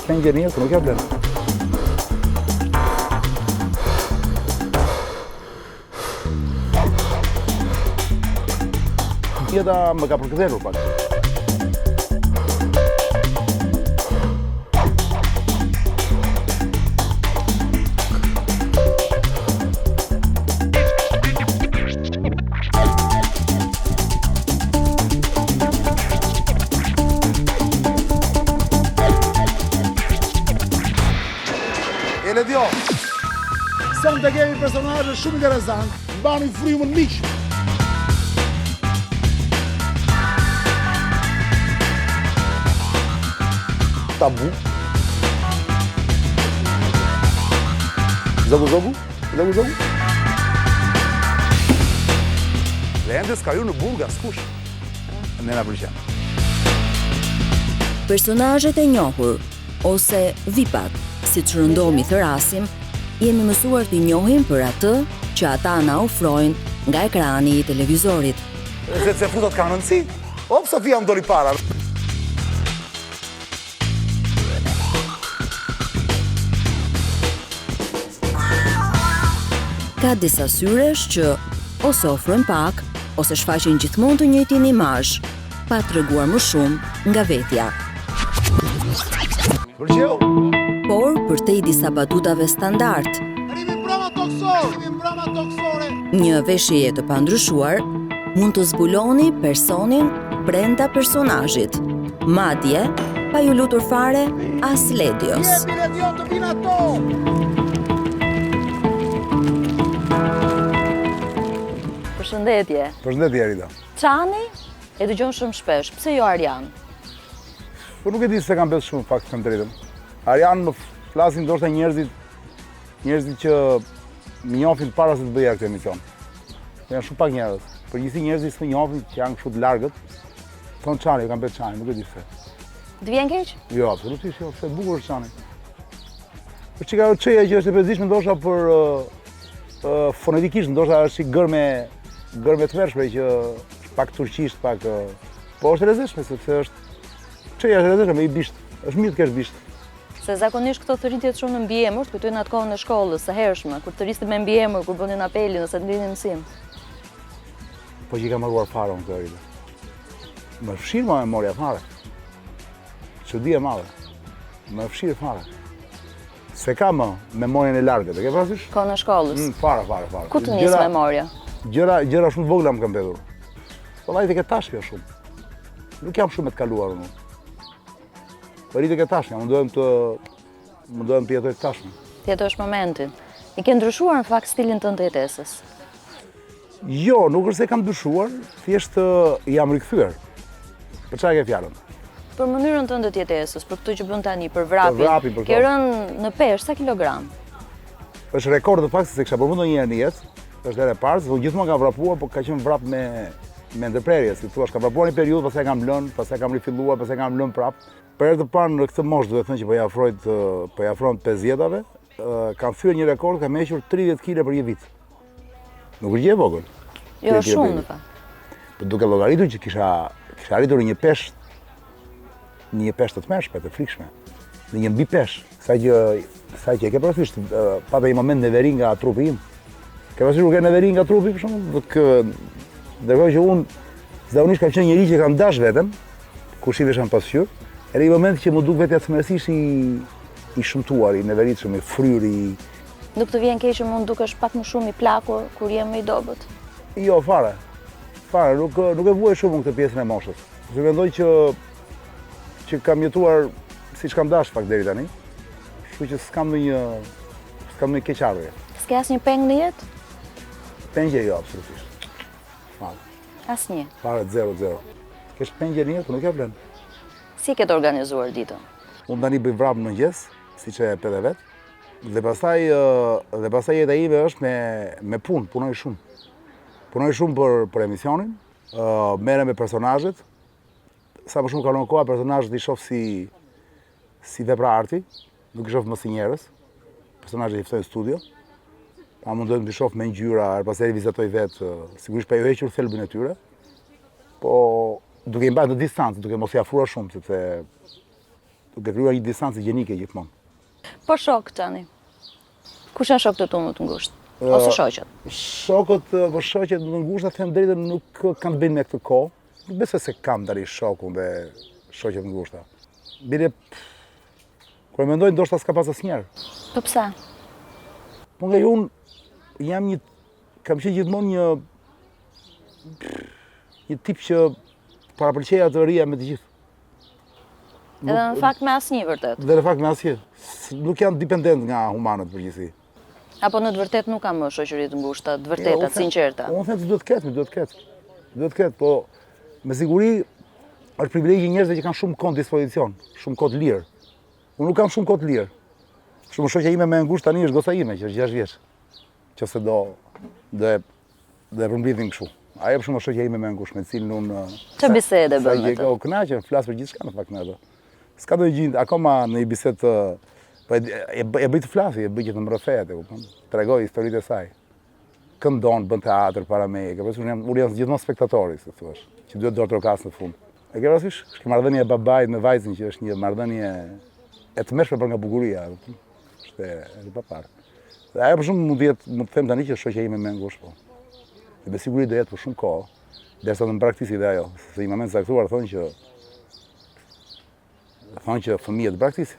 pengje një, nuk ja blen. Jeta më ka përkëdhelur pak. Dio, son të kemi personazhe shumë interesant, bani frymën miq. Tabu. Zogu. Dhe ende s'ka ju në Burgas, kush? Nena Pëlqen. Personazhet e njohur ose VIP-at, siç rëndomi thërasim, jemi mësuar t'i njohim për atë që ata na ofrojnë nga ekrani i televizorit. Se futot ka rëndësi? Sofia më doli para. Ka disa syresh që ose ofrojnë pak, ose shfaqin gjithmonë të njëjtin imazh, pa treguar më shumë nga vetja. Përgjeu! Por, përtej disa batutave standard, një veshje të pandryshuar mund të zbuloni personin brenda personazhit, madje pa ju lutur fare as ledios. Përshëndetje. Përshëndetje, Arida. Çani e dëgjon shumë shpesh. Pse jo Arian? Po nuk e di se kam betë shumë fakt të drejtën. Arian më flasin ndoshta njerëzit që më njohin para se të bëja këtë emision. Janë shumë pak njerëz. Përgjithësi njerëzit që më njohin që janë kështu të largët, thonë Çani, kam betë Çani, nuk e di pse. Të vjen keq? Jo, absolutisht jo, pse bukur është Çani. Po çka çeja që është e përzitshme ndoshta për fonetikisht, ndoshta është si gërme të mërshme që pak turqisht, pak po është e rrezikshme sepse është çeja është e rrezikshme, i bisht. Është mirë të kesh bisht. Se zakonisht këto të rritjet shumë në mbiemër, kujtojnë atë kohën e shkollës së hershme, kur të rristi me mbiemër, kur bënin apelin ose të ndinin mësim. Po që i ka marruar fare unë këtë rritë. Më fshirë ma memorja fare. Çudi e madhe. Më fshirë fare. Se ka më memorjen e largët, e ke parasysh? Kohën e shkollës. Fare. Ku të nis memoria? Gjëra shumë vogla më kanë mbetur. Po vajte ke tashpja shumë. Nuk jam shumë të kaluar unë. Po rritë ke tashpja, mundohem të jetoj të tashpja. Të jetosh momentin. I ke ndryshuar në fakt stilin tënd të jetesës? Jo, nuk është se kam ndryshuar, thjesht jam rikthyer. Për çfarë ke fjalën? Për mënyrën tënde të jetesës, për këtë që bën tani, për vrapin. Ke rënë në peshë sa kilogram? Është rekord të faktit se kisha përmendur ndonjëherë në jetë. Është era e parë, se unë gjithmonë kam vrapuar, por ka qenë vrap me ndërprerje, si thua, ka vrapuar një periudhë, pastaj kam lënë, pastaj kam rifilluar, pastaj kam lënë prap. Për herë të parë në këtë moshë, duhet të thënë që po i afrohem 50-ave, kam thyer një rekord, kam hequr 30 kg për një vit. Nuk është gjë e vogël. Jo, shumë në fakt. Po duke llogaritur që kisha arritur një peshë të tmerrshme, të frikshme. Në një mbi peshë, sa që e ke parasysh, pata një moment neveri nga trupi im. Ke parasysh ke neveri nga trupi për shembull, ndërkohë që unë zakonisht kam qenë njëri që kam dash veten, kur shihesha pasqyrë, era një moment që më duk vetja tmerrsisht i shëmtuar, i neveritshëm, i fryrë, Nuk të vjen keq që mund dukesh pak më shumë i plakur kur je më i dobët? Jo, fare. Nuk e vuaj shumë këtë pjesën e moshës. Se mendoj që kam jetuar siç kam dash fakt deri tani. Kështu që s'kam ndonjë keqardhje. S'ke asnjë peng në jetë? Pengje jo, absolutisht. Fare. Asnjë. Fare 0. Kesh pengje në jetë, nuk e blen. Si ke të organizuar ditën? Unë tani bëj vrap në mëngjes, siç e pete vet. Dhe pastaj jeta ime është me punë, punoj shumë. Punoj shumë për emisionin, merrem me personazhet. Sa më shumë kalon koha, personazhet i shoh si vepra arti, nuk i shoh më si njerëz. Personazhet i ftoj në studio. Pa mundohem të shoh me ngjyra, her pas here vizitoj vetë, sigurisht pa ju hequr thelbin e tyre. Po duke i mbajtur në distancë, duke mos i afruar shumë, sepse duke krijuar një distancë gjenike gjithmonë. Po shok, Çani. Kush janë shokët e tu më të ngushtë? Ose shoqet? Shokët, po shoqet më të ngushta, them drejtën, nuk kanë të bëjnë me këtë kohë. Nuk besoj se kam tani shokun dhe shoqet të ngushta. Bile, kur e mendoj, ndoshta s'ka pas asnjëherë. Po pse? Po nga unë kam qenë gjithmonë një tip që parapëlqeja të rria me të gjithë. Edhe në fakt me asnjë vërtet. Dhe në fakt me asnjë. Nuk janë dependent nga humanët përgjithësi. Apo në të vërtet nuk kam shoqëri të ngushta, të vërteta, të sinqerta. Unë them se duhet të ketë. Duhet të ketë, po me siguri është privilegji njerëzve që kanë shumë kohë në dispozicion, shumë kohë të lirë. Unë nuk kam shumë kohë të lirë. Shumë shoqja ime më e ngushtë tani është goca ime, që është 6 vjeç. Nëse do e përmbledhim kështu. Ajo është shumë shoqja ime më e ngushtë, me të cilën unë Çfarë bisede bën me të? O kënaqem, flas për gjithçka në fakt me ato. S'ka do gjë, akoma në një bisedë e bëj të flasi, e bëj që të më rrëfet, e kupton? Tregoj historitë e saj. Këndon, bën teatr para meje, unë jam gjithmonë spektatori, si thua, që duhet dorë trokas në fund. E ke parasysh? Është marrëdhënia e babait me vajzën që është një marrëdhënie e tmerrshme për nga bukuria, kupton? Është e paparë. Dhe ajo për shumë mund të them tani që shoqja ime më e ngushtë po. Dhe me siguri do jetë për shumë kohë, derisa të praktisi dhe ajo, se i moment saktuar thonë që fëmijët praktisin.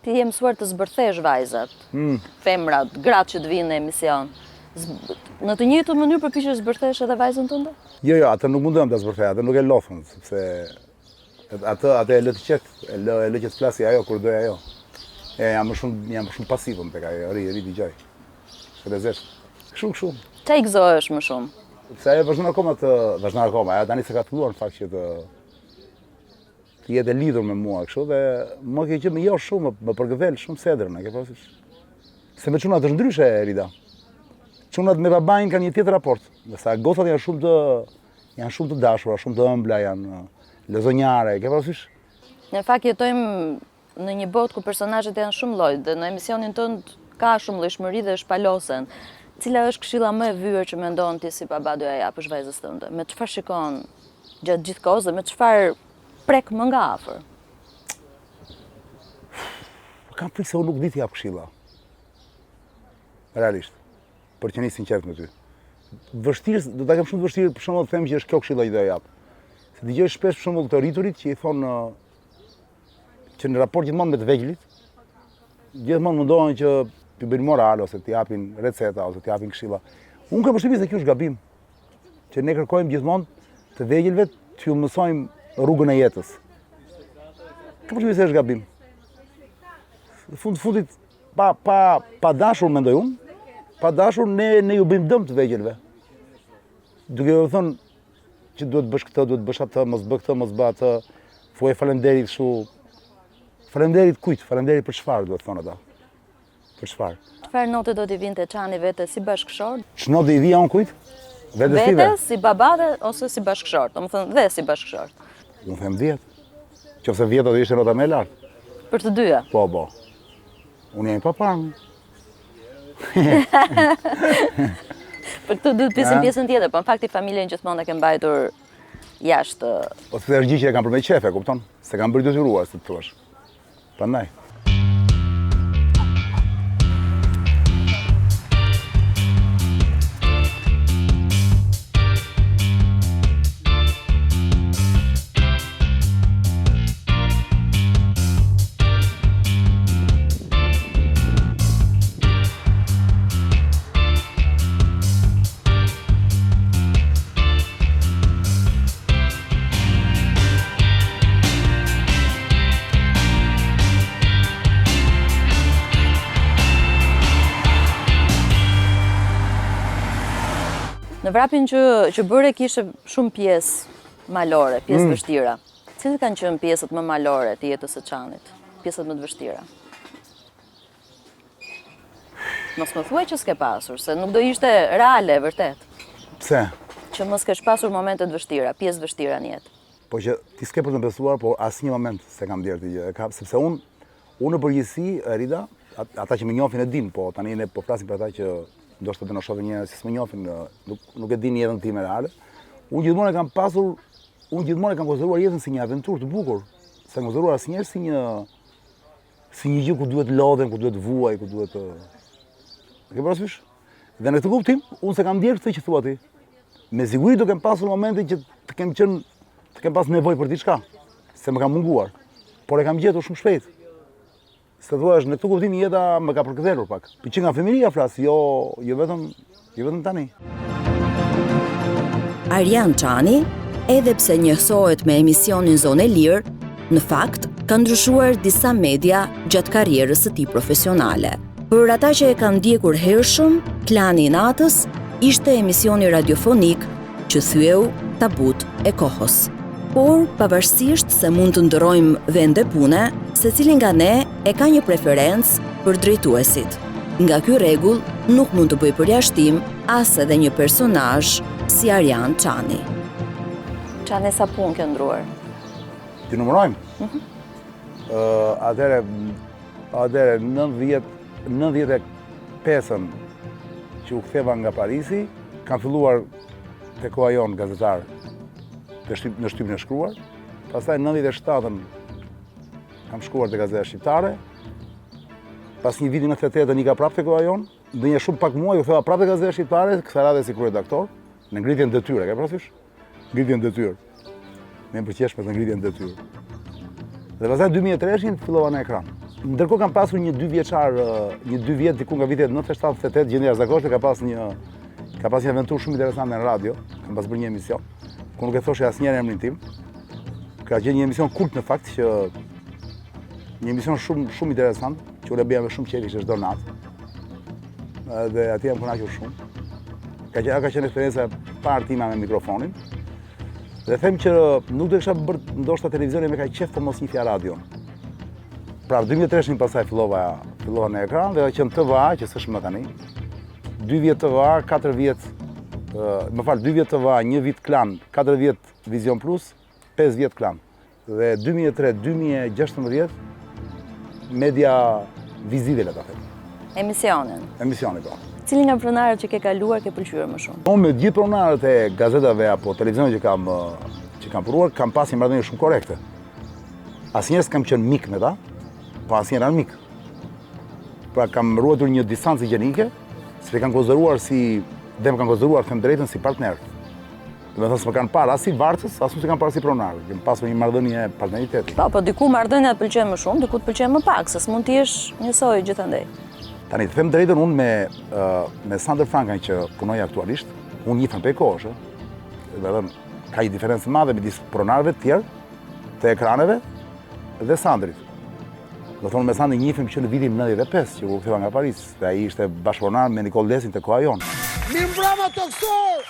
Ti je mësuar të zbërthesh vajzat, femrat, gratë që të vinë në emision. Në të njëjtën mënyrë përpiqesh të zbërthesh edhe vajzën tënde? Jo, atë nuk mundem ta zbërthej, atë nuk e lofën, sepse atë e lë të qetë, e lë që të flasi ajo kur doj ajo. Jam më shumë pasivëm tek ajo, ri dëgjoj. Shkëlqesh. Kështu. Çfarë i gëzohesh më shumë? Se ajo vazhdon akoma, ajo tani se ka filluar në fakt që të jetë e lidhur me mua kështu dhe më ke që më jo shumë, më përgëdhel shumë sedrën, e ke parasysh? Se me çunat është ndryshe, Rida. Çunat me babain kanë një tjetër raport. Ndërsa gocat janë shumë të dashura, shumë të ëmbla, janë lozonjare, e ke parasysh? Në fakt jetojmë në një botë ku personazhet janë shumë lloj dhe në emisionin tënd ka shumë llojshmëri dhe shpalosen. Cila është këshilla më e vyer që mendon ti si baba do ja japësh vajzës tënde? Me çfarë shikon gjatë gjithë kohës dhe me çfarë prek më nga afër? Kam frikë se unë nuk di t'i jap këshilla. Realisht. Për që një sinqert me ty. Vështirë, do ta kem shumë të vështirë për shembull të them që është kjo këshilla që do ja jap. Se dëgjoj shpesh për shembull të rriturit që i thonë që në raport gjithmonë me të vegjëlit, gjithmonë mundohen që t'i bëjnë moral ose t'i japin receta ose t'i japin këshilla. Unë kam përshtypjen se kjo është gabim. Që ne kërkojmë gjithmonë të vegjëlve t'ju mësojmë rrugën e jetës. Kam përshtypjen se është gabim. Në fundit pa dashur mendoj unë, pa dashur ne ju bëjmë dëm të vegjëlve. Duke u thënë që duhet bësh këtë, duhet bësh atë, mos bë këtë, mos bë atë. Thuaj faleminderit kështu. Faleminderit kujt? Faleminderit për çfarë duhet thonë ata? Për çfarë? Çfarë note do t'i vinte Çani vete si bashkëshort? Ç'note i vija unë kujt? Vete si baba ose si bashkëshort, domethënë dhe si bashkëshort. Unë them 10. Qofse 10 do ishte nota më e lartë. Për të dyja. Po. Unë jam i paparë. Për këtë duhet pyesim pjesën tjetër, po në fakt familjen gjithmonë e ke mbajtur jashtë. Ose të gjë që e kanë për me qefe, kupton? Se kanë bërë detyruar, si të thuash. Prandaj. Në vrapin që bëre kishe shumë pjesë malore, pjesë vështira. Cilat kanë qenë pjesët më malore të jetës së Çanit? Pjesët më të vështira? Mos më thuaj që s'ke pasur, se nuk do ishte reale, vërtet. Pse? Që mos kesh pasur momente të vështira, pjesë vështira në jetë. Po që ti s'ke për të besuar, po asnjë moment se kam blerë të gjë. Sepse unë në përgjithësi, Rida, ata që më njohin e din, po tani ne po flasim për ata që ndoshta do na shohin njerëz që s'më njohin, nuk e dinë jetën time reale. Unë gjithmonë kam konsideruar jetën si një aventurë të bukur, s'e kam konsideruar asnjëherë si si një gjë ku duhet lodhen, ku duhet vuaj, ku duhet e ke parasysh? Dhe në këtë kuptim, unë se kam ndjerë këtë që thua ti. Me siguri do kem pasur momentin që të kem pas nevojë për diçka, se më ka munguar. Por e kam gjetur shumë shpejt. Se thua është në këtë kuptim jeta më ka përkthyer pak. Që nga fëmijëria flas, jo vetëm tani. Arjan Çani, edhe pse njësohet me emisionin Zonë e Lirë, në fakt ka ndryshuar disa media gjatë karrierës së tij profesionale. Për ata që e kanë ndjekur hershëm, Klani i Natës ishte emisioni radiofonik që thyeu tabut e kohës. Por, pavarësisht se mund të ndërrojmë vende pune, secili nga ne e ka një preferencë për drejtuesit. Nga ky rregull nuk mund të bëj përjashtim as edhe një personazh si Arjan Çani. Çani sa punë ke ndruar? Ti numërojmë? Atëre 95-ën që u ktheva nga Parisi, kam filluar te koha jon gazetar në shtypin e shkruar. Pastaj 97-ën kam shkuar te Gazeta Shqiptare. Pas një viti 98-ën nika prapë te koha jon. Ndonjë shumë pak muaj u ktheva prapë te Gazeta Shqiptare, kësaj radhe si kryeredaktor, në ngritjen detyre, ke parasysh? Ngritjen detyrë. Me përqesh me të ngritjen detyrë. Dhe pastaj 2003-shin fillova në ekran. Ndërkohë kam pasur një 2 vjet diku nga vitet 97-98, gjendja jashtëzakonshme, ka pas një aventurë shumë interesante në radio, kam pas bërë një emision, ku nuk e thoshë asnjëherë emrin tim. Ka qenë një emision kult në fakt që një emision shumë interesant, që unë e bëja me shumë qejf, ishte çdo natë. Dhe aty jam kënaqur shumë. Ka qenë eksperjenca e parë time me mikrofonin. Dhe them që nuk do kisha bërë ndoshta televizionin me kaq qejf po mos njihja radion. Pra 2003-shin pastaj fillova në ekran dhe ka qenë TVA, që s'është më tani. 2 vjet TVA, 4 vjet 2 vjet TVA, 1 vit Klan, 4 vjet Vision Plus, 5 vjet Klan. Dhe 2003-2016 media vizive, le ta them. Emisioni po. Cili nga pronarët që ke kaluar ke pëlqyer më shumë? Unë me gjithë pronarët e gazetave apo televizionit që kam punuar, kam pas një marrëdhënie shumë korrekte. Asnjëherë s'kam qenë mik me ta, po asnjëherë armik. Pra kam ruajtur një distancë gjenike, se kanë konsideruar më kanë konsideruar, them drejtën, si partner. Do të thosë s'më kanë parë as si varcës, as nuk kanë parë si pronar. Kem pasur një marrëdhënie partneriteti. Po diku marrëdhënia të pëlqen më shumë, diku të pëlqen më pak, se s'mund të jesh njësoj gjithandej. Tani, të them drejtën, unë me Sander Frankan që punoj aktualisht, unë njihem pe kohësh, ka një diferencë madhe midis pronarëve të tjerë, të ekraneve dhe Sandrit. Do thonë me Sandrin njihem që në vitin 95 që u ktheva nga Paris, dhe ai ishte bashkëpronar me Nikol Lesin te koha jon. Mirëmbrëma Toksor!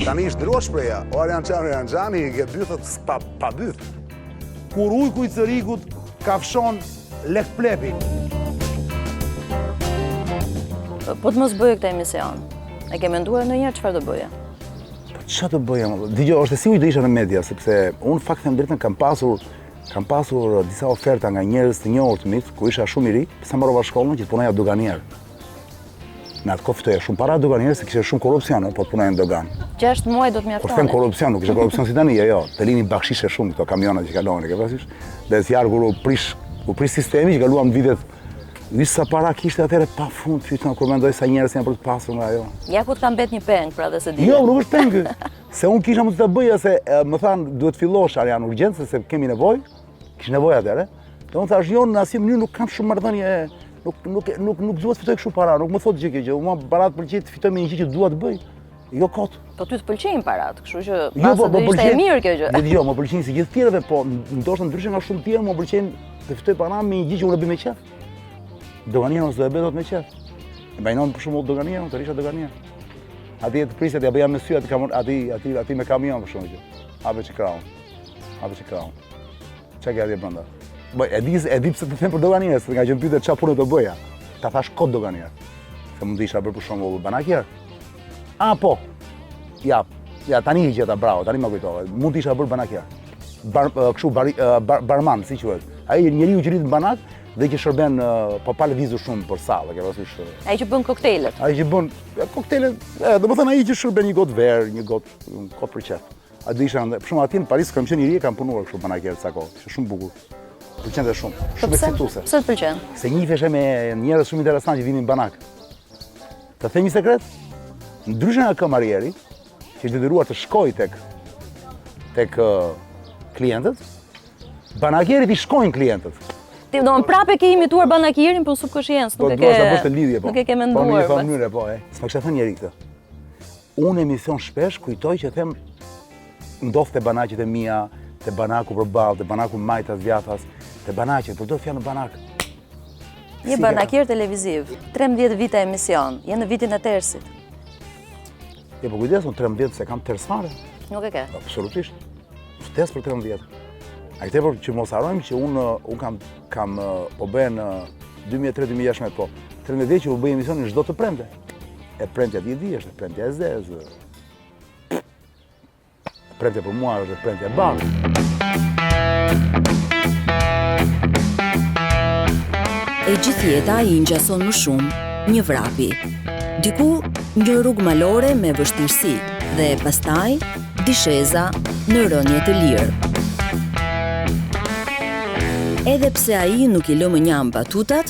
Tani është ndrua shpreha, o Arjan Çani ke bythët pa byth. Kur ujku i Cërikut kafshon lek plepin. Po të mos bëje këtë emision, e ke menduar ndonjëherë çfarë do bëje? Po çfarë do bëja? Dgjoj, është e sigurt do isha në media, sepse unë fakt them drejtën kam pasur disa oferta nga njerëz të njohur të mi, kur isha shumë i ri, sa mbarova shkollën që të punoja doganier. Në atë kohë fitoja shumë para doganier, se kishte shumë korrupsion, po të punoja në dogan. 6 muaj do të mjaftonin. Po them korrupsion, nuk ishte korrupsion si tani, jo. Të linin bakshishe shumë këto kamionat që kalonin, ke parasysh? Dhe zjarr kur u prish sistemi që kaluam vitet. Sa para kishte atëherë pafund fytyn kur mendoj sa njerëz janë për të pasur nga ajo. Ja ku të ka mbet një peng, pra dhe se di. Jo, nuk është peng. Se unë kisha mund të bëja se më than duhet fillosh Arjan urgjencë se kemi nevojë. Kish nevojë atëherë. Do të thash jo, në asnjë mënyrë nuk kam shumë marrëdhënie. Nuk duhet fitoj kështu para, nuk më thotë gjë kjo. Mua parat pëlqej të fitoj me një gjë që dua të bëj. Jo kot. Po ty të pëlqejnë parat, kështu që pastaj do ishte e mirë kjo gjë. Jo, më pëlqejnë si gjithë tjerëve, po ndoshta ndryshe nga shumë tjerë, më pëlqejnë të fitoj para me një gjë që unë e bëj me qef. Doganier ose do e bëj dot me qef. E bajnon për shembull doganier, të risha doganier. Aty të priset ja bëja me sy aty me kamion për shembull. Hapë çkraun. Çka gjë brenda. Bëj, e di pse të them për doganier, se nga që më pyetë çfarë punë do bëja. Ta thash kod doganier. Se mund të isha bërë për shembull banakier. Po. Ja, tani i gjeta, bravo, tani më kujtova. Mund të isha bërë banakier. Kështu barman, si quhet. Ai njeriu që rrit në banak dhe që shërben po pa lëvizur shumë për sallë, ke parasysh. Ai që bën koktejlet. Ai që bën koktejlet, domethënë ai që shërben një gotë verë, një gotë për qef. A do isha për shembull atje në Paris kam qenë i ri, kam punuar kështu banaker sa kohë. Ishte shumë bukur. Pëlqente shumë. Shumë eksituese. Pse të pëlqen? Se njiheshe me njerëz shumë interesantë që vinin në banak. Të them një sekret? Ndryshe nga kamarieri, që është detyruar të shkojë tek klientët, banakerit i shkojnë klientët. Ti do të prapë ke imituar banakierin, po subkonscient, nuk e ke. Po do të bësh të lidhje po. Nuk e ke menduar. Po në një farë mënyrë po, S'ma kisha thënë njeri këtë. Unë emision shpesh kujtoj që them ndodh te banaqet e mia, te banaku përballë, te banaku Majtas Vjathas, te banaqet, por do të fjalë në banak. Je banakier televiziv, 13 vite emision, je në vitin e tersit. Po kujdes, unë 13 se kam ters fare. Nuk e ke? Absolutisht. Ftes për 13. A i tepër që mos harrojmë që unë kam po bëhen 2003-2016 po. 13 vjet që po bëj emisionin çdo të premte. E premtja ti e di, është premtja e zezë. Premtja për mua është premtja e bardhë. E gjithë jeta i ngjason më shumë një vrapi. Diku një rrugë malore me vështirësi dhe pastaj disheza në rënje të lirë. Edhe pse ai nuk i lë më njam batutat,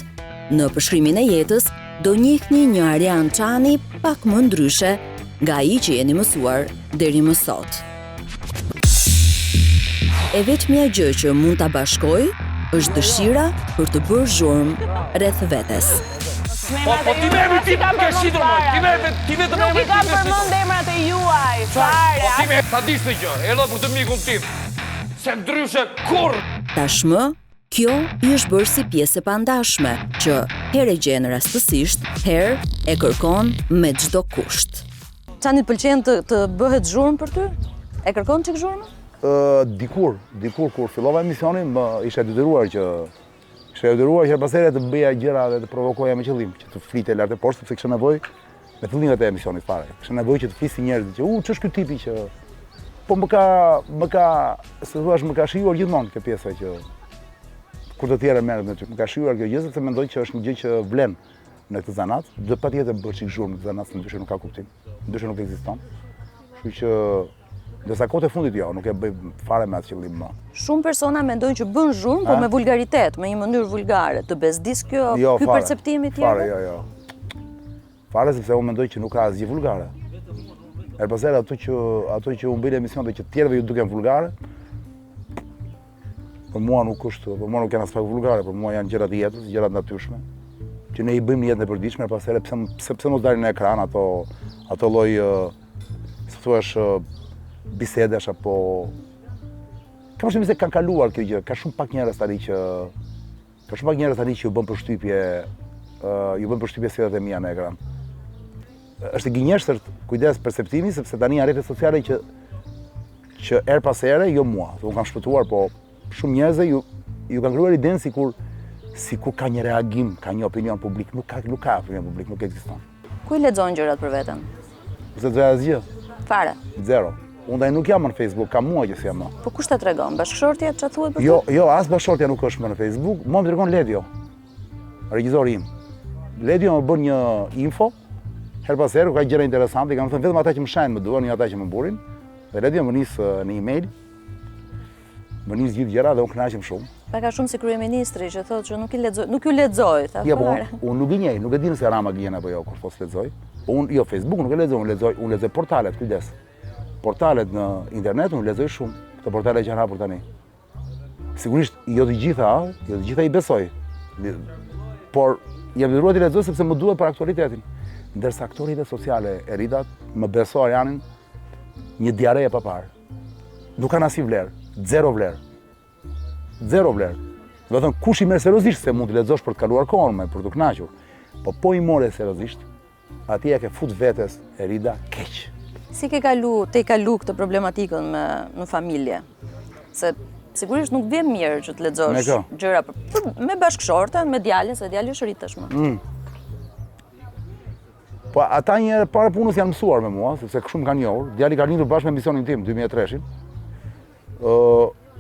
në përshkrimin e jetës do njihni një Arian Çani pak më ndryshe nga ai që jeni mësuar deri më sot. E vetmja gjë që mund ta bashkoj është dëshira për të bërë zhurmë rreth vetes. Po ti merri ti ke shitur më. Ti vetëm Nuk i kam përmend emrat e juaj. Fare. Po ti me ta dish të gjë. Edhe për të mikun tim. Se ndryshe kurr. Tashmë, kjo i është bërë si pjesë e pandashme, që herë e gjen rastësisht, herë e kërkon me çdo kusht. Çanit pëlqen të bëhet zhurmë për ty? E kërkon çik zhurmë? Dikur kur fillova emisionin, më isha detyruar që pasere të bëja gjëra dhe të provokoja me qëllim, që të flite lart e poshtë, sepse kisha nevojë me fillimet e emisionit fare. Kisha nevojë që të flisin njerëzit që ç'është ky tipi që po më ka shijuar gjithmonë kjo pjesa që kur të tjerë merret me ty. Më ka shijuar kjo gjë sepse mendoj që është një gjë që vlen në këtë zanat, do patjetër bëj çik zhurmë në këtë zanat, ndryshe nuk ka kuptim. Ndryshe nuk ekziston. Kështu që ndërsa kohët e fundit jo, nuk e bëj fare me atë qëllim më. Shumë persona mendojnë që bën zhurmë, po me vulgaritet, me një mënyrë vulgare. Të bezdis ky perceptimi tjetër? Fare, jo. Fare sepse unë mendoj që nuk ka asgjë vulgare. Pas here ato që unë bëj emision dhe që tjerëve ju duken vulgare, për mua nuk janë as pak vulgare, për mua janë gjërat e jetës, gjërat natyrshme, që ne i bëjmë në jetën e përditshme, pas here pse mos dalin në ekran ato lloj si thua bisedash apo kam përshtypjen se kanë kaluar kjo gjë, ka shumë pak njerëz tani që ju bën përshtypje si edhe mia në ekran. Është gënjeshtër, kujdes perceptimi, sepse tani janë rrjetet sociale që her pas here, jo mua, unë kam shpëtuar, po shumë njerëz ju kanë krijuar idenë sikur ka një reagim, ka një opinion publik, nuk ka opinion publik, nuk ekziston. Ku i lexojnë gjërat për veten? Se do asgjë. Fare. Zero. Unë nuk jam në Facebook, kam mua që si jam më. Po kush ta tregon? Bashkëshortja ç'a thuhet për ty? Jo, as bashkëshortja nuk është më në Facebook, mua më tregon Ledio. Regjizori im. Ledio më bën një info, her pas here ka gjëra interesante, kam thënë vetëm ata që më shajnë më duan, jo ata që më burin. Dhe Ledio më nis në email. Më nis gjithë gjëra dhe unë kënaqem shumë. Ka shumë si kryeministri që thotë që nuk ju lexoj, tha. Jo, po unë nuk gënjej, nuk e di nëse Rama gjen apo jo kur po lexoj. Po unë jo Facebook nuk e lexoj, unë lexoj portalet, kujdes. Portalet në internet unë lexoj shumë, këto portale që janë hapur tani. Sigurisht jo të gjitha i besoj. Por jam detyruar të lexoj sepse më duhet për aktualitetin. Ndërsa këto rrjete sociale e rritat më beso Arianin një diare e papar. Nuk kanë asnjë vlerë, zero vlerë. Zero vlerë. Do të thënë kush i merr seriozisht se mund të lexosh për të kaluar kohën me për të kënaqur. Po i more seriozisht, atje ke fut vetes e rida keq. Si ke kalu këtë problematikën në familje? Se sigurisht nuk vjen mirë që të lexosh gjëra me bashkëshorten, me djalin, se djali është rrit tashmë. Po ata një herë para punës janë mësuar me mua, sepse shumë kanë njohur. Djali ka lindur bashkë me emisionin tim 2003-shin.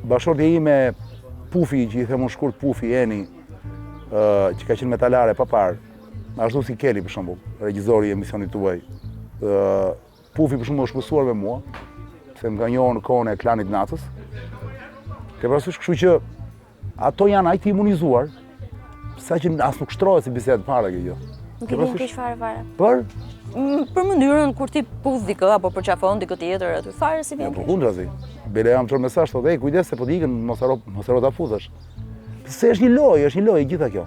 Bashkëshortja ime Pufi, që i them unë shkurt Pufi, Eni, që ka qenë metalare pa parë, ashtu si Kelly për shembull, regjizori i emisionit tuaj. Pufi për shembull është mësuar me mua, se më ka njohur në kohën e Klanit Natës. Ke parasysh, kështu që ato janë aq të imunizuar, saqë as nuk shtrohet si bisedë para kjo gjë. Nuk e vjen keq fare. Për mënyrën kur ti puth dikë apo përqafon dikë tjetër aty fare si vjen. Po kundrazi. Bile jam çon mesazh thotë, kujdes se po të ikën, mos haro ta futesh. Se është një lojë gjitha kjo.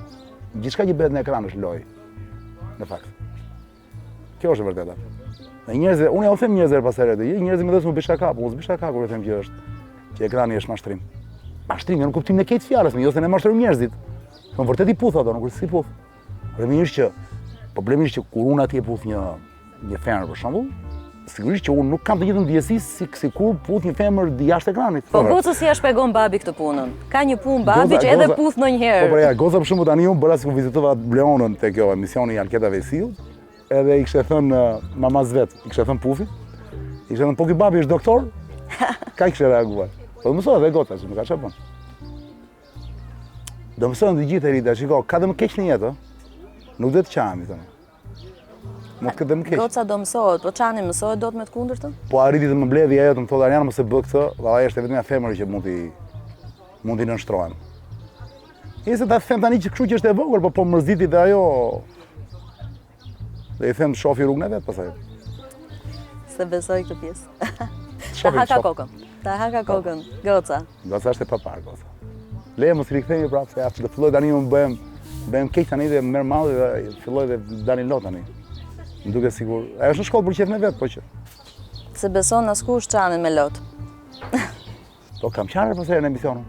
Gjithçka që bëhet në ekran është lojë. Në fakt. Kjo është e vërteta. Dhe njerëzit, unë ja u them njerëzve pas herë, njerëzit më thosën më bisha kapu, mos bisha kapu, kur them që ekrani është mashtrim. Mashtrim në kuptimin e këtë fjalës, jo se ne mashtrojmë njerëzit. Po vërtet i puth ato, nuk është si puth. Problemi është që kur unë atje puth një femër për shembull, sigurisht që unë nuk kam të njëjtën ndjesi si kur puth një femër jashtë ekranit. Po goca si ja shpjegon babi këtë punën? Ka një punë babi që edhe puth ndonjëherë. Po goca për shembull tani unë bëra sikur vizitova Bleonën te kjo emisioni i Alketa Vesiut, edhe i kishte thënë mamas vet, i kishte thënë pufit, i kishte thënë po ky babi është doktor? Ka kishte reaguar. Po mësoj edhe goca që nuk ka çfarë bën. Do mësojnë të gjithë rita, shiko, ka dhe më keq në jetë, nuk dhe të qami, thënë. Mos këtë dhe më keq. Goca do mësohet, po qani mësohet do të me të kundërtën? Po arriti të më mbledhi ajo të më thotë Ariana mos e bë këtë, dhe ajo është vetëm një femër që mund t'i nënshtrohen. E se ta them tani që kështu që është e vogël, po mërziti dhe ajo. Dhe i them shofi rrugën e vet pastaj. Se besoj këtë pjesë. Ta haka kokën, goca. Goca është e papar, goca. Le mos rikthehemi prapë se aftë të filloj tani më bëhem keq tani dhe merr malli dhe filloj dhe dalin lot tani. Më duket sigur. Ajo është në shkollë për qef me vet, po që. Se beson askush qanin me lot. Po kam qanë pas herë në emisionin.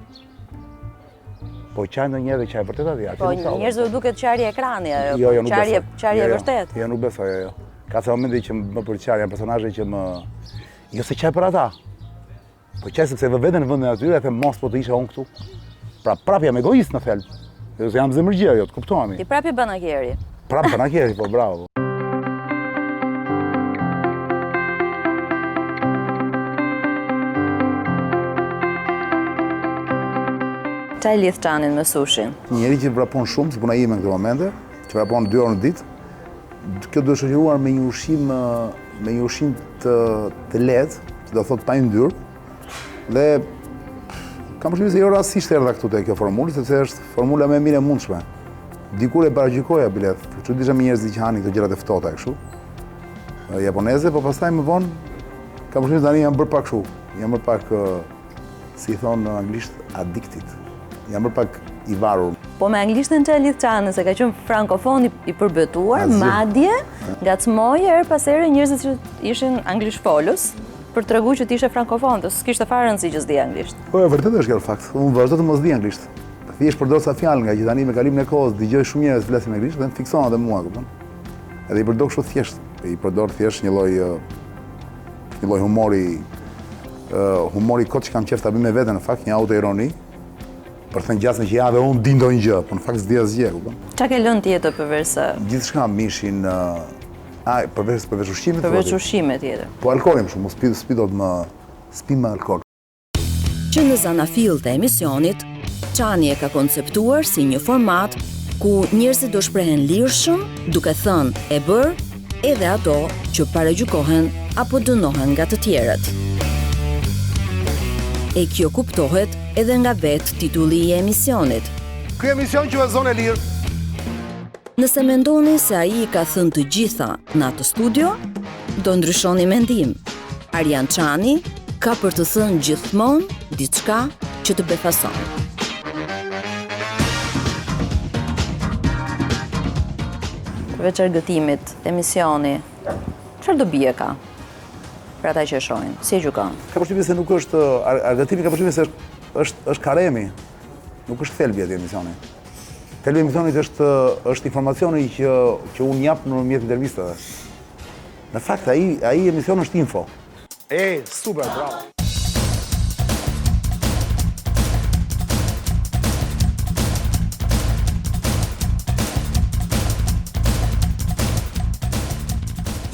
Po qanë ndonjëherë dhe qaj vërtet aty. Po njerëzve duket qarje ekrani ajo. Jo, nuk besoj. Qarje vërtet. Jo, nuk besoj ajo. Ka ca momente që më përqarë, janë personazhe që më jo se qaj për ata. Po qaj sepse vë veten në vendin e atyre, them mos po të isha unë këtu. Pra prap jam egoist në thelb. Jo se jam zemërgjia, jo, të kuptohemi. Ti prap i banakeri. Prap banakeri, po bravo. Çaj lidh qanin me sushin? Njeri që vrapon shumë, si puna ime në këtë momente, që vrapon 2 orë në ditë, kjo do shoqëruar me një ushqim të lehtë, që do thotë pa yndyrë, dhe kam përshtypjen se jo rastisht erdha këtu te kjo formulë, sepse është formula më e mirë e mundshme. Dikur e paragjykoja bilet, që disha me njerëz që hanin këto gjërat e ftohta kështu, japoneze, po pastaj më vonë kam përshtypjen se tani jam bërë pak kështu, jam bërë pak si thon në anglisht addicted. Jam bërë pak i varur. Po me anglishtën që e lidh qanin, se ka qenë frankofon i përbetuar, madje ngacmoi her pas here njerëzit që ishin anglishfolës për t'regu që t'ishe frankofon, dhe s'kishte fare rëndësi që s'di anglisht. Po e vërtet është kjo fakt. Unë vazhdo të mos di anglisht. Thjesht përdor sa fjalë nga që tani me kalimin e kohës dëgjoj shumë njerëz flasin anglisht dhe më fikson edhe mua, kupton? Edhe i përdor kështu thjesht. I përdor thjesht një lloj humori kot që kam qef ta bëj me veten në fakt, një autoironi. Për thënë gjasme që ja dhe unë di ndonjë gjë, po në fakt s'di asgjë, kupton? Çka ke lënë tjetër përveç se gjithçka mishin, përveç ushqimit. Përveç ushqimit tjetër. Po alkoolin më shumë, s'pi me alkool. Që në zanafillët e emisionit, Çani e ka konceptuar si një format ku njerëzit do shprehen lirshëm, duke thënë e bër, edhe ato që paragjykohen apo dënohen nga të tjerët. E kjo kuptohet edhe nga vetë titulli i emisionit. Ky emision quhet Zonë e Lirë. Nëse mendoni se ai ka thënë të gjitha në atë studio, do ndryshoni mendim. Arjan Çani ka për të thënë gjithmonë diçka që të befason. Përveç argëtimit, emisioni, çfarë do bie ka? Për ata që shohin, si e gjykon? Ka përshtypjen se nuk është argëtimi, ka përshtypjen se është karemi, nuk është thelbi aty emisioni. Thelbi i emisionit është informacioni që unë jap nëpërmjet intervistave. Në fakt ai emision është info. Super, bravo.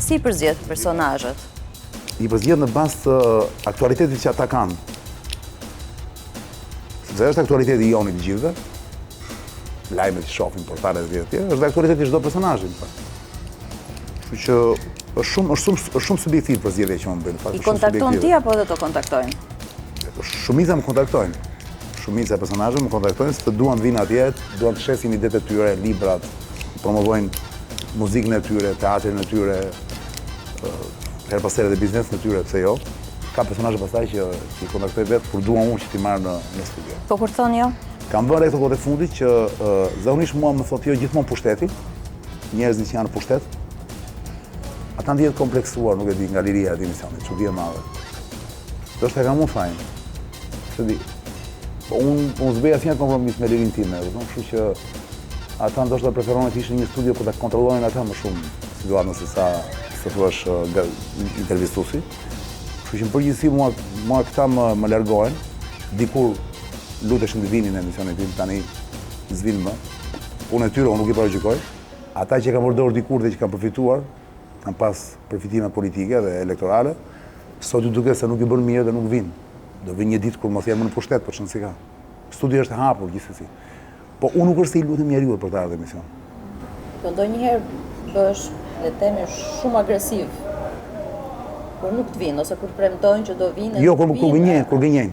Si përzgjedh personazhet? I përzgjedh në bazë të aktualitetit që ata kanë. Sepse është aktualiteti i jonit të gjithëve. lajmet që shohim, portalet e tjera, është dhe aktualiteti çdo personazhi, në fakt. Kështu që është shumë subjektiv për zgjedhja që unë bëj, në fakt. I kontakton ti apo edhe të kontaktojnë? Shumica më kontaktojnë. Shumica e personazheve më kontaktojnë se të duan të vinë atje, duan të shesin idetë e tyre, librat, promovojnë muzikën e tyre, teatrin e tyre, her pas here dhe biznesin e tyre, pse jo. Ka personazhe pastaj që i kontaktoj vetë kur duan unë që t'i marr në studio. Po kur thon jo? Kam vënë këto kohë të fundit që zakonisht mua më thotë jo gjithmonë pushteti, njerëzit që janë në pushtet. Ata ndihet kompleksuar, nuk e di, nga liria e emisionit, çudi e madhe. Do të kam unë fajin. Se di. Po unë s'bëj asnjë kompromis me lirinë time, kështu që ata ndoshta preferonin të ishin në një studio për ta kontrollojnë ata më shumë, situatë se sa thuaç intervistuesi. Kështu që në përgjithësi mua këta më largohen. Dikur luteshin të vinin në emisionin tim, tani s'vinë më. Unë e tyre unë nuk i paraqyjoj. Ata që kanë përdorur dikur dhe që kanë përfituar, kanë pas përfitime politike dhe elektorale, sot ju duket se nuk i bën mirë dhe nuk vinë. Do vinë një ditë kur mos janë më në pushtet, por çon si ka. Studio është e hapur gjithsesi. Po unë nuk është se i lutem njeriu për të ardhur në emision. Po ndonjëherë bësh, le të themi, shumë agresiv. Kur nuk të vinë ose kur premtojnë që do vinë. Jo, kur gënjejnë.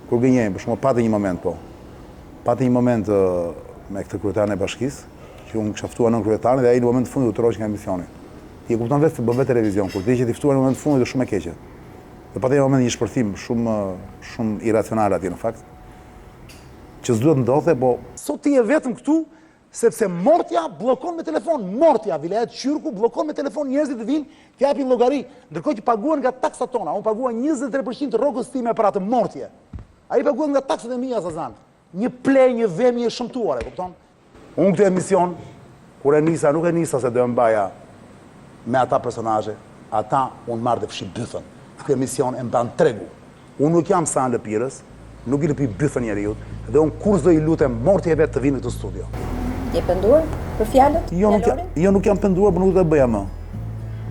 Kur gënjejnë, për shembull patë një moment po. Patë një moment me këtë kryetarin e bashkisë, që unë kisha ftuar nën kryetarin dhe ai në moment të fundit u tërhoq nga emisioni. Ti e kupton vetë se bën vetë televizion, kur ti je i ftuar në moment të fundit është shumë e keqe. Dhe patë një moment një shpërthim shumë iracional atje në fakt. Që s'duhet ndodhe, po Sot ti je vetëm këtu sepse Mortja bllokon me telefon. Mortja, vilajet Qyrku bllokon me telefon njerëzit të vinë, t'japin llogari, ndërkohë që paguhen nga taksat tona. Unë paguaj 23% të rrogës time për atë Mortje. Ai paguhet nga taksat e mia Zazan. Një plej, një vemi e shëmtuar, e kupton? unë këtë emision, kur e nisa, nuk e nisa se do e mbaja me ata personazhe, ata unë marrë dhe fshi bythën. Këtë emision e mban tregu. Unë nuk jam sa në lëpirës, nuk i lëpi bythën njeriut, dhe unë kur s'do i lutem Mortje vetë të vinë në këtë studio. Je penduar për fjalët? Jo, nuk jam penduar, por nuk do ta bëja më.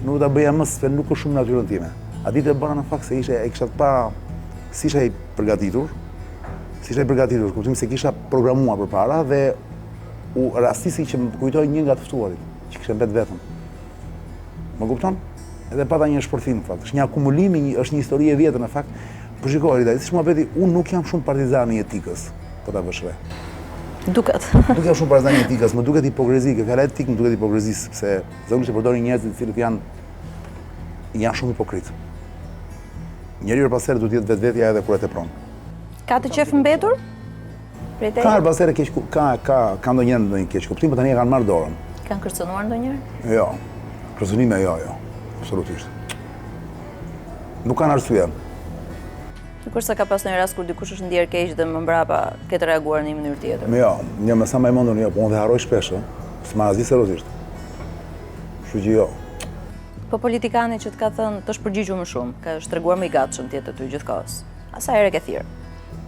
Nuk do ta bëja më se nuk është shumë natyrën time. A ditë e bëra në fakt se e kisha pa si isha i përgatitur. Kuptimi se kisha programuar përpara dhe u rastisi që më kujtoi një nga të ftuarit, që kishte mbet vetëm. Më kupton? Edhe pata një shpërthim në fakt. Është një akumulim, është një histori e vjetër në fakt. Po shikoj, Rita, siç mua veti, unë nuk jam shumë partizan i etikës, po ta vësh re. Duket. Nuk jam shumë partizan i etikës, më duket hipokrizi, kjo fjala etik më duket hipokrizisë, sepse zakonisht e përdorin njerëzit të cilët janë shumë hipokrit. Njeriu pas herë duhet të jetë vetvetja edhe kur e tepron. Ka të qef mbetur? Ka pas herë keq, ka ndonjë keq kuptim, por tani e kanë marrë dorën. Kanë kërcënuar ndonjëherë? Jo. Kërcënime jo. Absolutisht. Nuk kanë arsye. Kurse ka pas një rast kur dikush është ndier keq dhe më mbrapa ketë reaguar në një mënyrë tjetër. Jo, një më sa më mendur jo, po unë dhe harroj shpesh, s'ma asnjë seriozisht. Kështu që jo. Po politikani që të ka thënë të shpërgjigjur më shumë, ka shtreguar më i gatshëm tjetër ty gjithkohës. Asa herë ke thirr.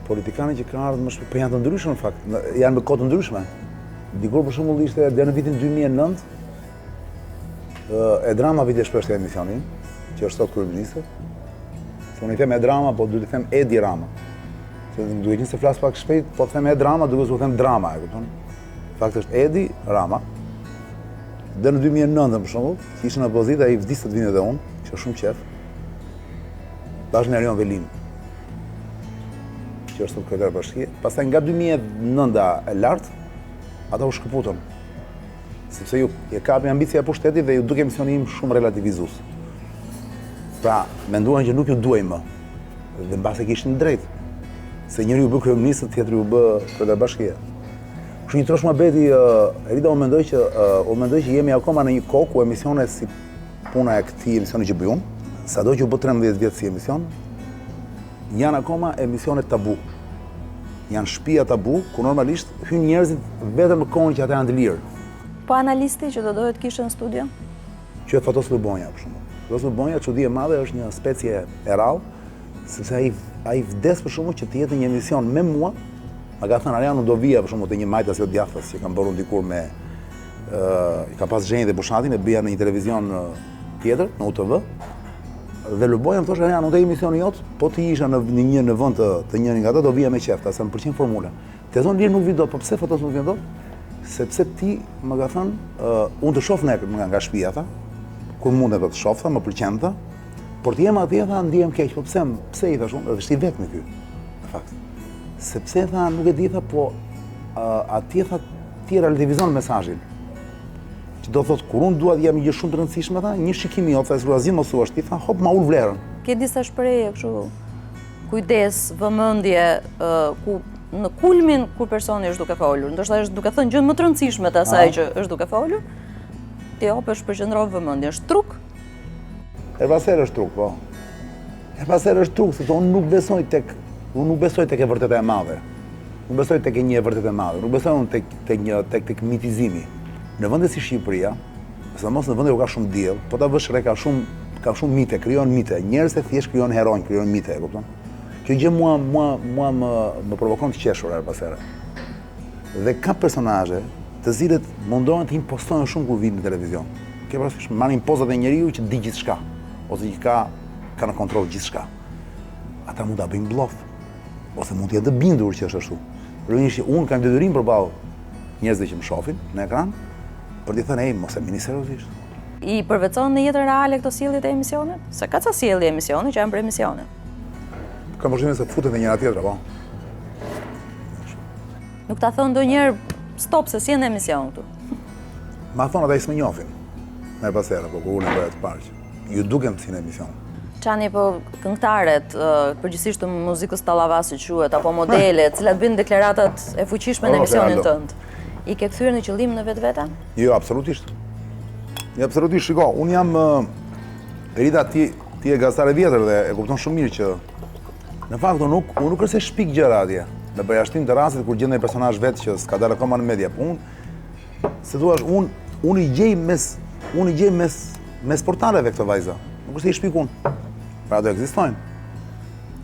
Politikani që kanë ardhur më shpesh, po janë të ndryshëm në fakt, janë me kohë të ndryshme. Dikur për shembull ishte deri në vitin 2009, e drama vite shpesh te emisioni, që është sot kryeministër. Se unë i them e drama, po duhet të them Edi Rama. Se duhet të flas pak shpejt, po të them e drama, duhet të them drama, e kupton? Fakti është Edi Rama. Dhe në 2009 për shembull, që ishte në opozitë, ai vdiste të vinë edhe unë, që është shumë qef. Bashkë me Arion Velin, që është kryetar bashkie. Pastaj nga 2009 e lart, ata u shkëputën. Sepse ju e kapi ambicia e pushtetit dhe ju duke emisioni im shumë relativizues. Pra, menduan që nuk ju duaj më. Dhe mbase kishin drejt. Se njëri u bë kryeminist, tjetri u bë kryetar bashkie. Kështu një trosh muhabeti, Rita, unë mendoj që jemi akoma në një kohë ku emisione si puna e këtij emisioni që bëj unë, sado që u bë 13 vjet si emision, janë akoma emisione tabu. Janë shtëpia tabu, ku normalisht hyn njerëzit vetëm në kohën që ata janë të lirë. Po analisti që do dohet kishte në studio? Quhet Fatos Lubonja, për shembull. Fatos Lubonja, çudi e madhe, është një specie e rrallë, sepse ai vdes për shembull që të jetë një emision me mua. Ma ka thënë Ariano do vija për shembull te një majtas jo djathtas që kanë bërë dikur me ka pas Zhenjë dhe Bushatin e bija në një televizion tjetër, në UTV. Dhe Lubonja më thoshte Ariano, te emisioni jot, po ti isha në vend të njërin nga ata do vija me qefta, se më pëlqen formula. Te zonë lirë nuk vi dot, po pse Fatos nuk vjen dot? sepse ti më ka thënë, unë të shoh nga shtëpia tha, kur mundet të shoh tha, më pëlqen tha, por të jem atje tha ndihem keq, po pse I thash unë, është I vetmi ky, në fakt. Sepse tha nuk e di tha, po atje tha ti relativizonë mesazhin. Që do thotë kur unë dua të jam një gjë shumë të rëndësishme tha, një shikim I jot, tha Zluazin mos thuash ti, tha hop ma ul vlerën. Ke disa shprehje kështu kujdes, vëmendje, ku në kulmin kur personi është duke folur, ndoshta është duke thënë gjën më të rëndësishme të asaj që është duke folur, ti hopesh përqendron vëmendjen, është truk? Pas herë është truk, po. Pas herë është truk, sepse unë nuk besoj tek e vërteta e madhe. Nuk besoj tek një e vërtetë e madhe, nuk besoj unë tek mitizimi. Në vende si Shqipëria, sidomos në vende ku ka shumë diell, po ta vësh re ka shumë mite, krijon mite. Njerëzit thjesht krijon heronj, krijon mite, e kupton? Kjo gjë mua më provokon të qeshur her pas here. Dhe ka personazhe të cilët mundohen të impostojnë shumë kur vinë në televizion. Ke parasysh marrin pozat e njeriu që di gjithçka, ose që ka në kontroll gjithçka. Ata mund ta bëjnë bluff, ose mund të jenë të bindur që është ashtu. Rënjësh unë kam detyrim përballë njerëzve që më shohin në ekran, për t'i thënë, mos e mini seriozisht. I përvetëson në jetën reale këto sjelljet e emisionit? Se ka ca sjellje emisioni që janë për emisione. Kam përshtypjen se futen te njëra tjetra, po. Nuk ta thon ndonjëherë stop se si në emision këtu. Ma thonë ata I s'më njohin. Më pas herë, po kur unë bëra të parë. Ju duken si në emision. Çani po këngëtarët, përgjithsisht të muzikës tallavasi quhet, apo modele, të cilat bëjnë deklaratat e fuqishme në emisionin tënd. I ke kthyer në qëllim në vetvete? Jo, absolutisht. Jo, absolutisht, shiko, unë jam Rita ti e gazetare vjetër dhe e kupton shumë mirë që në fakt unë nuk është se shpik gjëra atje. Në përjashtim të rastit kur gjendej personazh vet që s'ka dalë akoma në media, po se thua unë I gjej mes portaleve këtë vajza. Nuk është se I shpik unë. Pra do ekzistojnë.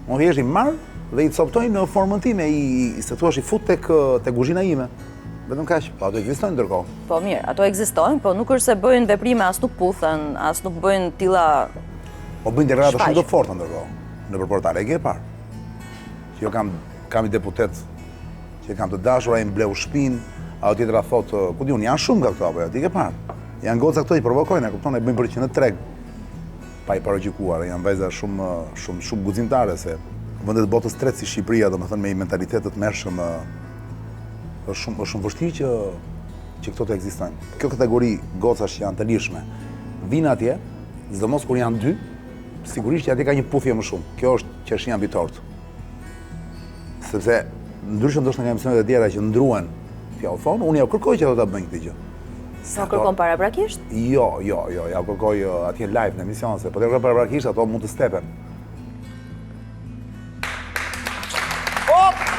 Unë thjesht I marr dhe I coptoj në formën time, se thua I fut tek kuzhina ime. Vetëm kaq, po ato ekzistojnë ndërkohë. Po mirë, ato ekzistojnë, po nuk është se bëjnë veprime, as nuk puthen, as nuk bëjnë tilla. Po bëjnë deklarata shumë të forta ndërkohë. Nëpër portale e ke parë. Që jo kam I deputet që kam të dashura I mbleu shtëpinë, ajo tjetra thotë, ku di unë, janë shumë nga këto apo jo, ti ke parë. Janë goca këto I provokojnë, e kupton, e bëjnë për që në treg. Pa I paragjikuar, janë vajza shumë guximtare se vendet botës tretë si Shqipëria, domethënë me një mentalitet të tmerrshëm është shumë vështirë që këto të ekzistojnë. Kjo kategori gocash që janë të lirshme, vinë atje, sidomos kur janë dy, sigurisht që atje ka një puthje më shumë. Kjo është qershia mbi tort. Sepse ndryshe ndoshta nga emisionet e tjera që ndruan fjalë thonë, unë ja kërkoj që ato ta bëjnë këtë gjë. Sa kërkon paraprakisht? Jo, ja kërkoj atje live në emision, se po të kërkoj paraprakisht ato mund të stepen.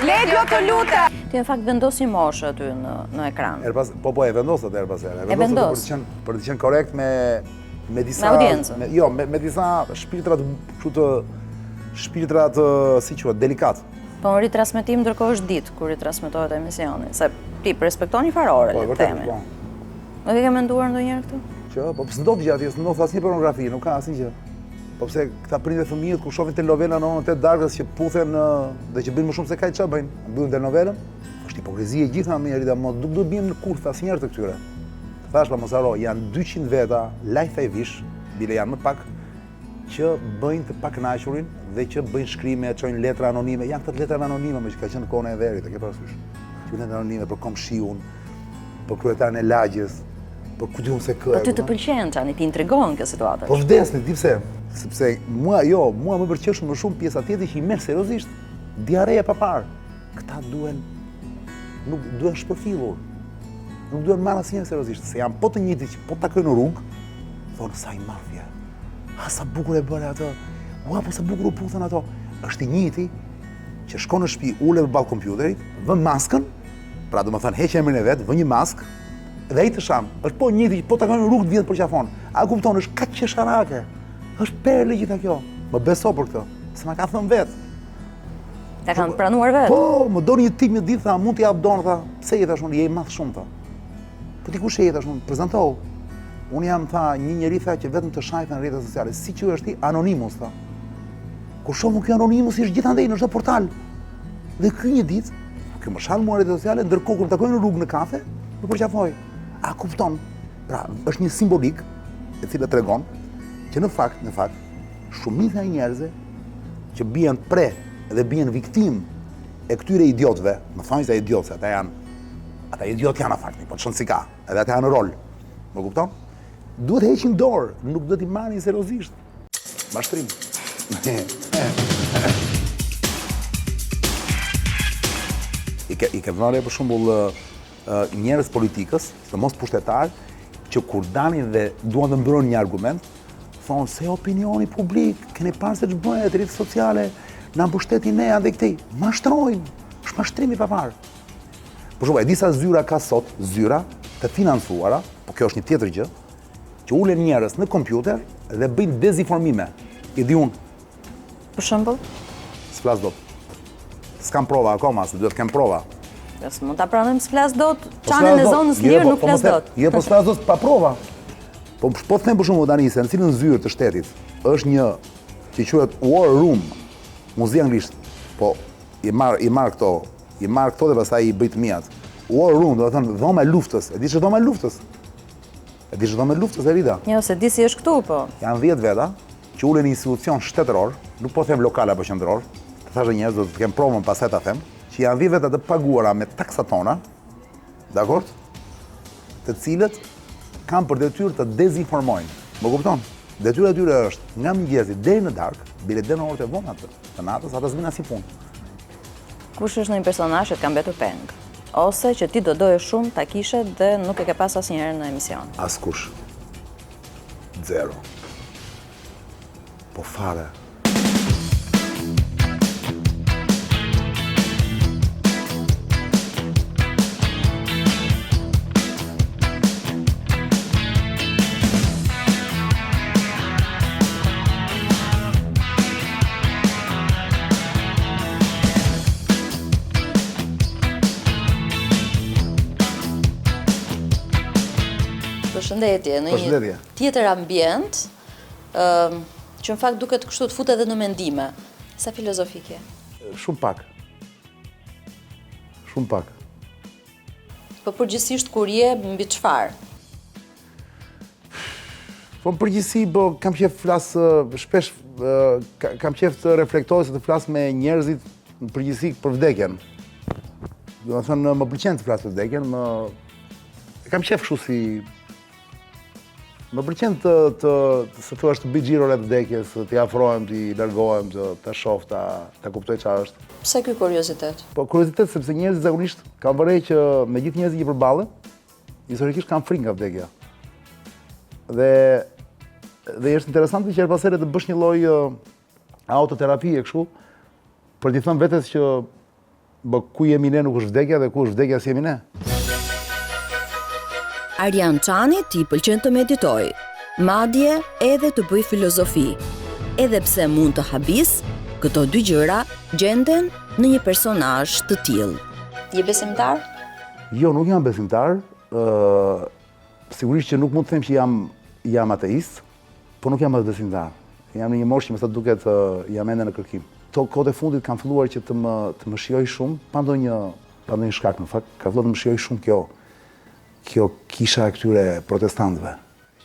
Legjo të lutem! Ti në fakt vendos një moshë aty në ekran. Po e vendos atë her pas here. E vendos. Për të qenë korrekt me disa audiencën. Me disa shpirtra të si quhet, delikat. Po në ritransmetim ndërkohë është ditë kur ritransmetohet emisioni, se ti respekton një farore le të themi. Nuk e ke menduar ndonjëherë këtë? Që po pse ndodh gjatë, s'ndodh asnjë pornografi, nuk ka asnjë gjë. Po pse këta prindë fëmijët kur shohin telenovela në orën 8 darkës që puthen dhe që bëjnë më shumë se kaq çfarë bëjnë? Mbyllin telenovelën? Është hipokrizi e gjitha më Rita, nuk do të bëjmë në kurth asnjëherë të këtyre. Thash pa mos haro, janë 200 veta, live e vish, bile janë më pak që bëjnë të pakënaqurin dhe që bëjnë shkrime, çojnë letra anonime. Janë këto letra anonime më që ka qenë në kohën e Verit, e ke parasysh? Që letra anonime për komshiun, për kryetarin e lagjes, për ku diun se kë. Po ty të pëlqen Çani, ti intrigon kjo situatë. Po vdesni, di pse? Sepse mua më pëlqen më shumë pjesa tjetër që I merr seriozisht. Diareja pa parë. Këta nuk duhen shpërfillur. Nuk duhen marrë asnjëherë seriozisht, se janë po të njëjtit që po takojnë në rrugë, thonë sa I mafia. Ha sa bukur e bëre ato. Ua po sa bukur u puthen ato. Është I njëjti që shkon në shtëpi, ulet përballë kompjuterit, vën maskën, pra domethënë heq emrin e vet, vën një maskë dhe ai të sham. Është po njëjti që po takojnë në rrugë të vjet për qafon. A kupton, është kaq qesharake. Është perle gjitha kjo. Më beso për këtë, se ma ka thënë vetë. Ta kanë pranuar vetë? Po, më dori një tip një ditë, tha, mund t'i jap dorë, tha, pse je tash unë, je I madh shumë, tha. Po ti kush je tash unë, prezantohu. Unë jam, tha, një njeri, tha, që vetëm të shajtë në rrjetet sociale. Si quhesh ti? Anonimus, tha. Kur shoh ky Anonimus është gjithandej në çdo portal. Dhe ky një ditë, ky më shal mua rrjetet sociale, ndërkohë kur takojnë në rrugë në kafe, Nuk përqafoj. A kupton? Pra, është një simbolik e cila tregon që në fakt, shumica e njerëzve që bien pre dhe bien viktim e këtyre idiotëve, më thonë se idiotëve, ata idiot janë në fakt, po çon si ka, edhe ata janë në rol. Më kupton? Duhet heqin dorë, nuk do t'i marrin seriozisht. Mashtrim. I ke vënë për shembull njerëz politikës, të mos pushtetar, që kur dalin dhe duan të mbrojnë një argument, thonë se opinioni publik, keni parë se ç'bëhet rrjetet sociale, na mbushtetin ne edhe këtej. Mashtrojnë, është mashtrim i papar. Për shembull, e disa zyra ka sot, zyra të financuara, po kjo është një tjetër gjë, që ulen njerëz në kompjuter dhe bëjnë dezinformime. I di unë. Për shembull? S'flas dot. S'kam prova akoma, se duhet të kem prova. Mund ta pranojmë s'flas dot, çanën e zonës lirë nuk flas dot. Jo, po s'flas dot pa prova. Po them për shembull tani se në cilën zyrë të shtetit është një që quhet War Room, muzi anglisht. Po i marr këto dhe pastaj i bëj të mijat. War Room, do të thënë dhoma e luftës. E di ç'është dhoma e luftës? Erida? Jo, se di si është këtu, po. Janë 10 veta që ulen një institucion shtetëror, nuk po them lokal apo qendror, të thashë njerëz do të kem provën pastaj ta them, që janë 10 veta të paguara me taksat tona, dakord? Të cilët kanë për detyrë të dezinformojnë. Më kupton? Detyra e tyre është nga mëngjesi deri në darkë, bile deri në orët e vona të natës, ata s'vinë asnjë punë. Kush është një personazh që ka mbetur peng? Ose që ti do doje shumë ta kishe dhe nuk e ke pas asnjëherë në emision? Askush. Zero. Po fare. Përshëndetje, në një tjetër ambient, që në fakt duket kështu të fut edhe në mendime. Sa filozofike? Shumë pak. Po përgjithsisht kur je mbi çfarë? Po në përgjithësi, kam qef flas shpesh, kam qef të reflektoj se të flas me njerëzit në përgjithësi për vdekjen. Do të thënë, më pëlqen të flas për vdekjen, kam qef kështu si më pëlqen se thua të bëj xhiro rreth vdekjes, të afrohem, të largohem, të shoh, ta kuptoj çfarë është. Pse ky kuriozitet? Po kuriozitet sepse njerëzit zakonisht kanë vërej që me gjithë njerëzit që përballen, historikisht kanë frikë nga vdekja. Dhe është interesante që her pas here të bësh një lloj autoterapie kështu, për t'i thënë vetes që ku jemi ne nuk është vdekja dhe ku është vdekja si jemi ne. Arjan Çani t'i pëlqen të meditoj, madje edhe të bëj filozofi. Edhe pse mund të habis, këto dy gjëra gjenden në një personazh të tillë. Je besimtar? Jo, nuk jam besimtar. Sigurisht që nuk mund të them që jam ateist, por nuk jam as besimtar. Jam në një moshë që më sa duket jam ende në kërkim. Këto kohët e fundit kanë filluar që të më shijoj shumë, pa ndonjë shkak në fakt, ka filluar të më shijoj shumë kjo kisha e këtyre protestantëve,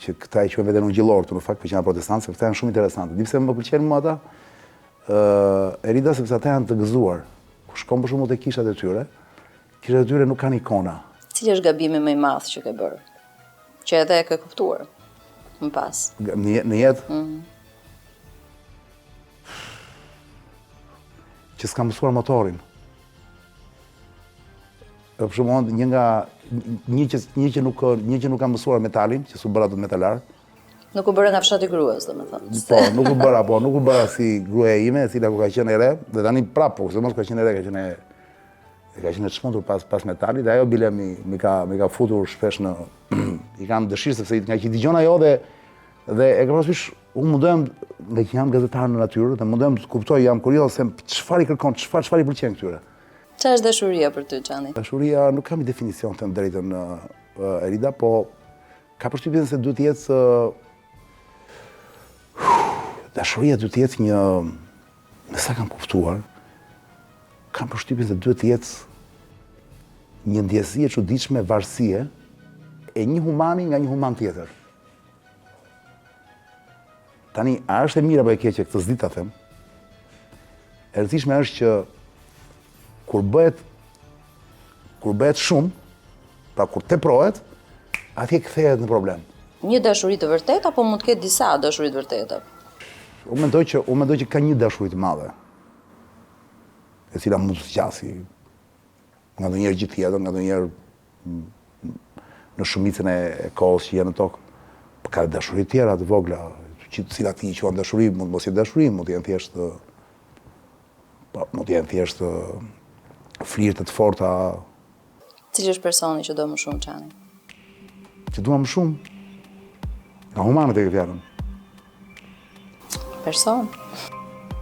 që këta i quajnë veten ungjillorë, në fakt, që janë protestantë, sepse janë shumë interesantë. Di pse më pëlqejnë mua ata? Erida, sepse ata janë të gëzuar. Kur shkon për shembull te kishat e tyre nuk kanë ikona. Cili është gabimi më i madh që ke bërë? Që edhe e ke kuptuar më pas. Në jetë? Që s'kam mësuar motorin. Për shembull, një që nuk ka mësuar metalin, që s'u bëra dot metalar. Nuk u bëra nga fshati gruas, domethënë. Po, nuk u bëra si gruaja ime, e cila kur ka qenë e re, dhe tani prapë, se mos ka qenë e re, ka qenë të çmendur pas metalit, dhe ajo bile mi ka futur shpesh në i kam dëshirë sepse nga që dëgjon ajo dhe e kam parasysh unë mundohem nga që jam gazetar në natyrë, dhe mundohem të kuptoj, jam kurioz se çfarë i kërkon, çfarë i pëlqen këtyre. Çfarë është dashuria për ty, Çani? Dashuria nuk kam një definicion të drejtën, Erida, po ka përshtypjen se duhet të jetë dashuria duhet të jetë një, në sa kam kuptuar, kam përshtypjen se duhet të jetë një ndjesi e çuditshme varësie e një humani nga një human tjetër. Tani, a është e mira apo e keqe këtë s'di ta them? E rëndësishme është që kur bëhet shumë, pra kur teprohet, atje kthehet në problem. Një dashuri të vërtetë apo mund të ketë disa dashuri të vërteta? Unë mendoj që ka një dashuri të madhe, e cila mund të zgjasi nga ndonjëherë gjithë jetën, nga ndonjëherë në shumicën e kohës që jenë në tokë. Ka dashuri tjera të vogla, që të cilat i quajnë dashuri, mund mos jetë dashuri, mund të jenë thjesht flirte të forta. Cili është personi që do më shumë, Çani? Që dua më shumë? Nga humanët e fjalën. Person?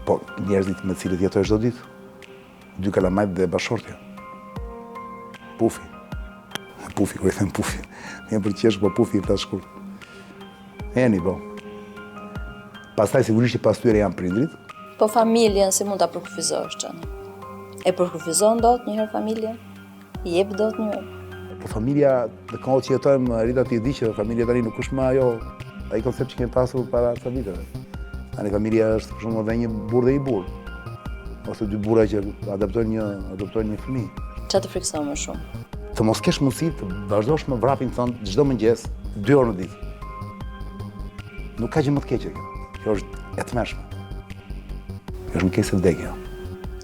Po, njerëzit me cilët jetoj çdo ditë. 2 kalamajt dhe bashortja. Pufi. Pufi, kur i them pufi. Një përqesh, po pufi i flas shkurt. Eni, po. Pastaj sigurisht që pas tyre janë prindrit. Po familjen si mund ta përkufizosh, Çani? E përkufizon dot njëherë familjen? I jep dot një? Po familja, në kohët që jetojmë, Rita ti di që familja tani nuk është më ai koncept që kemi pasur para ca viteve. Tani familja është për shembull dhe një burrë dhe një burrë. Ose 2 burra që adoptojnë një fëmijë. Çfarë të frikson më shumë? Të mos kesh mundësi të vazhdosh me vrapin tënd çdo mëngjes 2 orë në ditë. Nuk ka gjë më të keqe kjo. Kjo është e tmerrshme. Kjo është nkesë vdekje.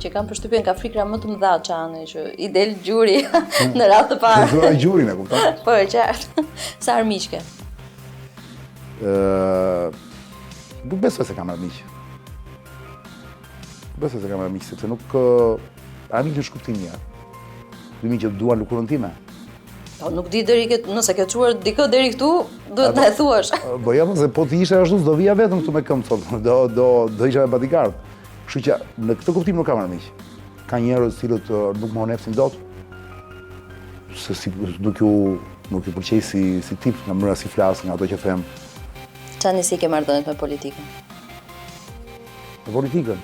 Që kam përshtypjen ka frikra më të mëdha, Çani, që i del gjuri në radhë të parë. Zura gjurin, e kupton? Po, e qartë. Sa armiq ke? Nuk besoj se kam armiq. Besoj se kam armiq, sepse nuk armiq në shkuptimin ja. Dimi që duan lukurën time. Po nuk di deri nëse ke çuar dikë deri këtu, duhet na e thuash. Po jo, se po të isha ashtu s'do vija vetëm këtu me këmbë thotë. Do isha me bodyguard. Kështu që në këtë kuptim nuk kam armiq. Ka njerëz të cilët nuk më onepsin dot. Se nuk ju pëlqej si tip, nga mënyra si flas, nga ato që them. Çani si ke marrëdhëniet me politikën? Me politikën.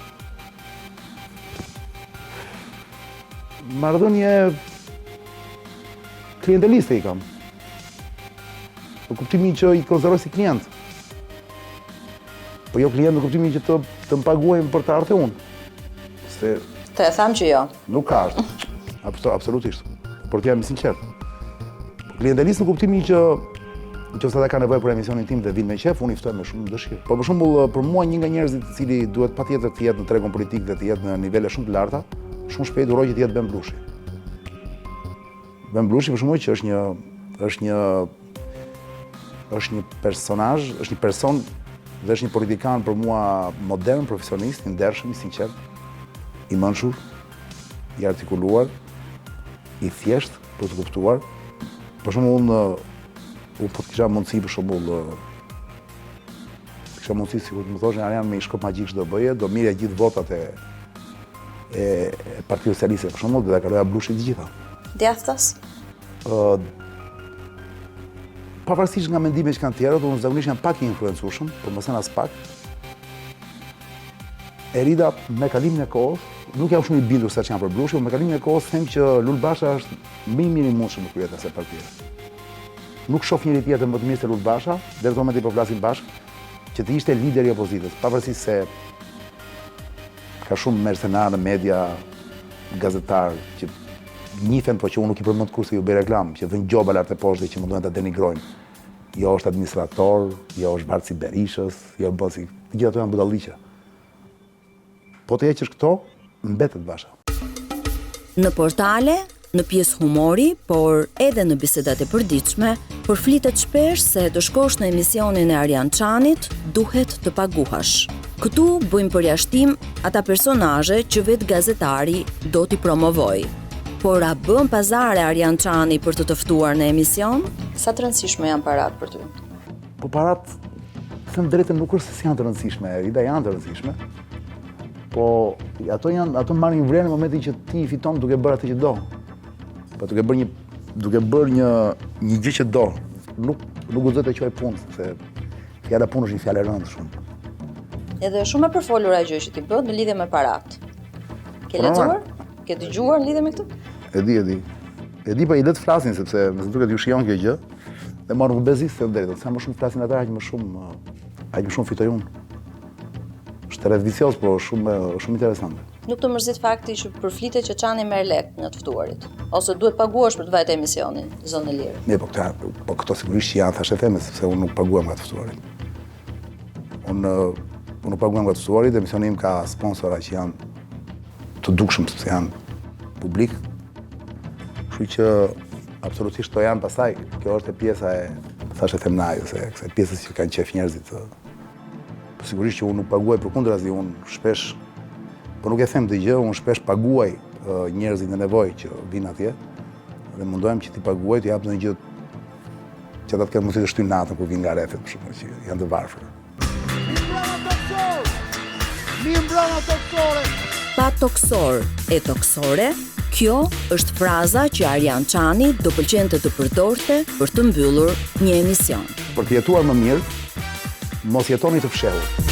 Marrëdhënie klienteliste i kam. Në kuptimin që i konsideroj si klient. Po jo klient në kuptimin që të më paguajnë për të ardhur unë. Se Të e tham që jo. nuk ka është. Absolutisht. Por të jam i sinqert. Klientelist në kuptimin që nëse ata kanë nevojë për emisionin tim dhe vinë me qef, unë i ftoj me shumë dëshirë. Po për shembull, për mua një nga njerëzit i cili duhet patjetër të jetë në tregun politik dhe të jetë në nivele shumë të larta, shumë shpejt uroj që të jetë Ben Blushi. Ben Blushi për shembull që është një personazh, është një person dhe është një politikan për mua modern, profesionist, i ndershëm, i sinqert, i mençur, i artikuluar, i thjesht për të kuptuar. Për shembull unë po të kisha mundësi për shembull kisha mundësi sikur të më thoshin Arjan me një shkop magjik ç'do bëje, do mirja gjithë votat e Partisë Socialiste për shembull, dhe ta kaloja Blushit të gjitha. Djathtas? Pavarësisht nga mendimet që kanë tjerët, unë zakonisht jam pak i influencueshëm, por mos as pak. E Rita me kalimin e kohës, nuk jam shumë i bindur sa që jam për Blushin, por me kalimin e kohës them që Lul Basha është më i miri i mundshëm në krye të asaj partie. Nuk shoh njëri tjetër më të mirë se Lul Basha, deri në momentin po flasim bashkë, që të ishte lideri i opozitës, pavarësisht se ka shumë mercenar në media, gazetar që njihen, po që unë nuk i përmend kurse ju bëj reklam, që vënë gjoba lart e poshtë dhe që mundohen ta denigrojnë. Jo është administrator, jo është Barci Berishës, jo bosi, të gjitha ato janë budalliqe. Po të heqësh këto, mbetet Basha. Në portale, në pjesë humori, por edhe në bisedat e përditshme, përflitet shpesh se të shkosh në emisionin e Arjan Çanit duhet të paguash. Këtu bëjmë përjashtim ata personazhe që vetë gazetari do t'i promovoj. Por a bën pazare Arjan Çani për të ftuar në emision? Sa të rëndësishme janë parat për ty? Po parat, them drejtën, nuk është se janë të rëndësishme, Rita, janë të rëndësishme. Po ato marrin vlerë në momentin që ti i fiton duke bërë atë që do. Po duke bërë një gjë që do. Nuk guxoj të quaj punë, se fjala punë është një fjalë e rëndë shumë. Edhe shumë e përfolur ajo që ti bën në lidhje me parat. Ke lexuar? Ke dëgjuar në lidhje me këtë? E di. E di pa i le të flasin, sepse më duket ju shijon kjo gjë, dhe marrë në bezis se drejtën. Sa më shumë flasin ata, aq më shumë fitoj unë. Është rreth vicioz, po shumë interesante. Nuk të mërzit fakti që përflitet që Çani merr lek nga të ftuarit, ose duhet paguash për të vajtë emisionin Zonë e Lirë. Po këto sigurisht që janë, thashë theme, sepse unë nuk paguam nga të ftuarit. Unë nuk paguam nga të ftuarit, emisioni im ka sponsora që janë të dukshëm sepse janë publik. Kështu që absolutisht to janë pasaj, kjo është e pjesa e thashë themnaj, ose kësaj pjesës që kanë qef njerëzit. Po sigurisht që unë nuk paguaj përkundrazi, unë shpesh, po nuk e them të gjë, unë shpesh paguaj njerëzit në nevojë që vinë atje dhe mundohem që t'i paguaj, t'i jap ndonjë gjë që ata të kenë mundësi të shtyjnë natën kur vinë nga rrethet, për shembull, që janë të varfër. Pa toksor e toksore, kjo është fraza që Arjan Çani do pëlqente të përdorte për të mbyllur një emision. Për të jetuar më mirë, mos jetoni të fshehur.